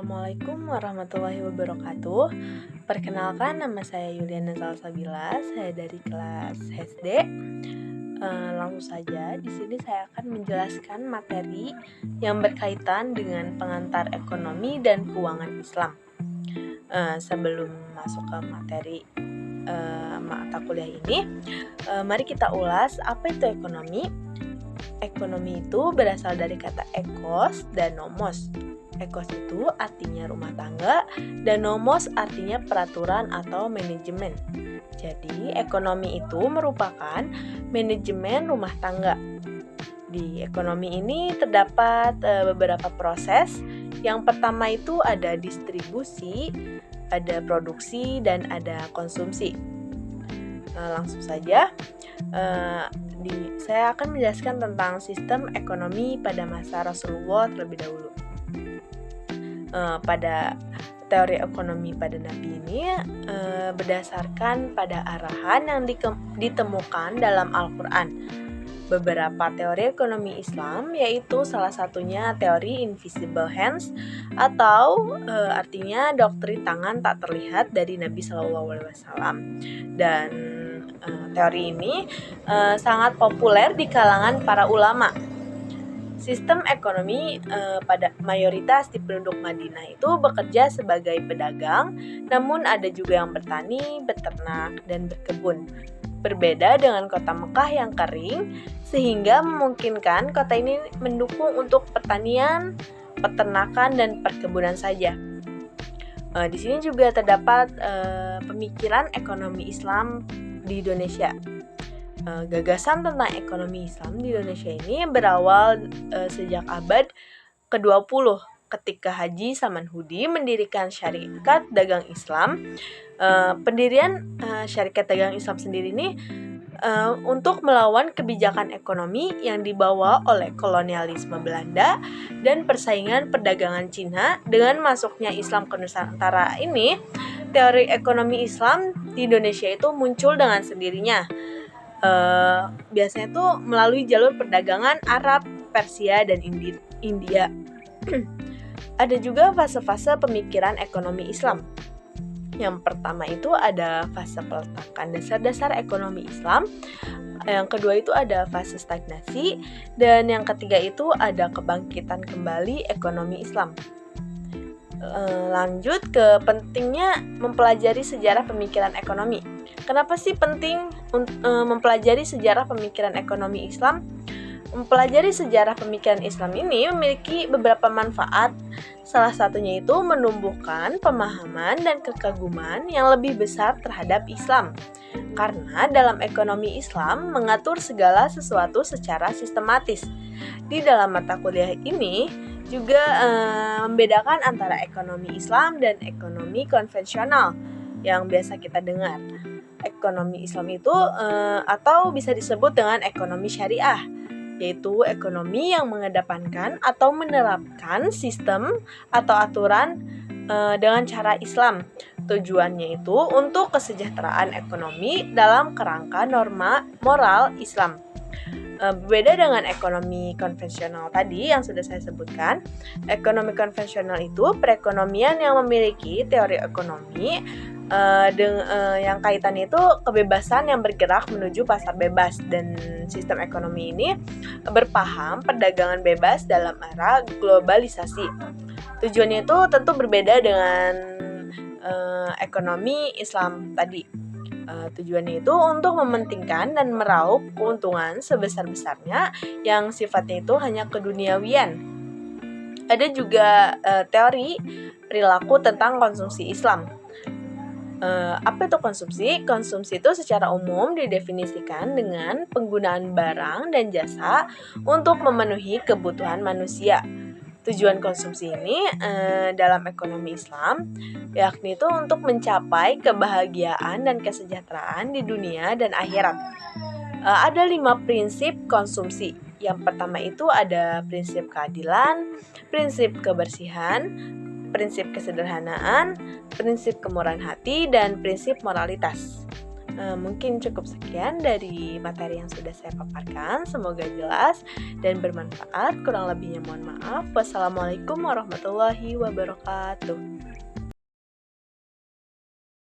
Assalamualaikum warahmatullahi wabarakatuh. Perkenalkan, nama saya Yuliana Salsabila. Saya dari kelas SD. Langsung saja, di sini saya akan menjelaskan materi yang berkaitan dengan pengantar ekonomi dan keuangan Islam. Sebelum masuk ke materi mata kuliah ini, mari kita ulas apa itu ekonomi. Ekonomi itu berasal dari kata ekos dan nomos. Ekos itu artinya rumah tangga dan nomos artinya peraturan atau manajemen. Jadi, ekonomi itu merupakan manajemen rumah tangga. Di ekonomi ini terdapat beberapa proses. Yang pertama itu ada distribusi, ada produksi, dan ada konsumsi. Langsung saja, saya akan menjelaskan tentang sistem ekonomi pada masa Rasulullah terlebih dahulu. Pada teori ekonomi pada Nabi ini berdasarkan pada arahan yang ditemukan dalam Al-Quran. Beberapa teori ekonomi Islam, yaitu salah satunya teori invisible hands atau artinya doktrin tangan tak terlihat dari Nabi SAW. Dan teori ini sangat populer di kalangan para ulama. Sistem ekonomi pada mayoritas di penduduk Madinah itu bekerja sebagai pedagang, namun ada juga yang bertani, beternak, dan berkebun. Berbeda dengan kota Mekah yang kering, sehingga memungkinkan kota ini mendukung untuk pertanian, peternakan, dan perkebunan saja. Di sini juga terdapat pemikiran ekonomi Islam di Indonesia. Gagasan tentang ekonomi Islam di Indonesia ini berawal sejak abad ke-20 ketika Haji Samanhudi mendirikan Syarikat Dagang Islam. Pendirian Syarikat Dagang Islam sendiri ini untuk melawan kebijakan ekonomi yang dibawa oleh kolonialisme Belanda dan persaingan perdagangan Cina. Dengan masuknya Islam ke Nusantara ini, teori ekonomi Islam di Indonesia itu muncul dengan sendirinya. Biasanya itu melalui jalur perdagangan Arab, Persia, dan India. Ada juga fase-fase pemikiran ekonomi Islam. Yang pertama itu ada fase peletakan dasar-dasar ekonomi Islam. Yang kedua itu ada fase stagnasi. Dan yang ketiga itu ada kebangkitan kembali ekonomi Islam. Lanjut ke pentingnya mempelajari sejarah pemikiran ekonomi. Kenapa sih penting mempelajari sejarah pemikiran ekonomi Islam? Mempelajari sejarah pemikiran Islam ini memiliki beberapa manfaat. Salah satunya itu menumbuhkan pemahaman dan kekaguman yang lebih besar terhadap Islam. Karena dalam ekonomi Islam mengatur segala sesuatu secara sistematis. Di dalam mata kuliah ini juga membedakan antara ekonomi Islam dan ekonomi konvensional yang biasa kita dengar. Ekonomi Islam itu atau bisa disebut dengan ekonomi syariah, yaitu ekonomi yang mengedepankan atau menerapkan sistem atau aturan dengan cara Islam. Tujuannya itu untuk kesejahteraan ekonomi dalam kerangka norma moral Islam. Berbeda dengan ekonomi konvensional tadi yang sudah saya sebutkan. Ekonomi konvensional itu perekonomian yang memiliki teori ekonomi yang kaitannya itu kebebasan yang bergerak menuju pasar bebas, dan sistem ekonomi ini berpaham perdagangan bebas dalam era globalisasi. Tujuannya itu tentu berbeda dengan ekonomi Islam tadi. Tujuannya itu untuk mementingkan dan meraup keuntungan sebesar-besarnya yang sifatnya itu hanya keduniawian. Ada juga teori perilaku tentang konsumsi Islam. Apa itu konsumsi? Konsumsi itu secara umum didefinisikan dengan penggunaan barang dan jasa untuk memenuhi kebutuhan manusia. Tujuan konsumsi ini dalam ekonomi Islam yakni itu untuk mencapai kebahagiaan dan kesejahteraan di dunia dan akhirat. Ada 5 prinsip konsumsi. Yang pertama itu ada prinsip keadilan, prinsip kebersihan, prinsip kesederhanaan, prinsip kemurahan hati, dan prinsip moralitas. Mungkin cukup sekian dari materi yang sudah saya paparkan. Semoga jelas dan bermanfaat. Kurang lebihnya mohon maaf. Wassalamualaikum warahmatullahi wabarakatuh.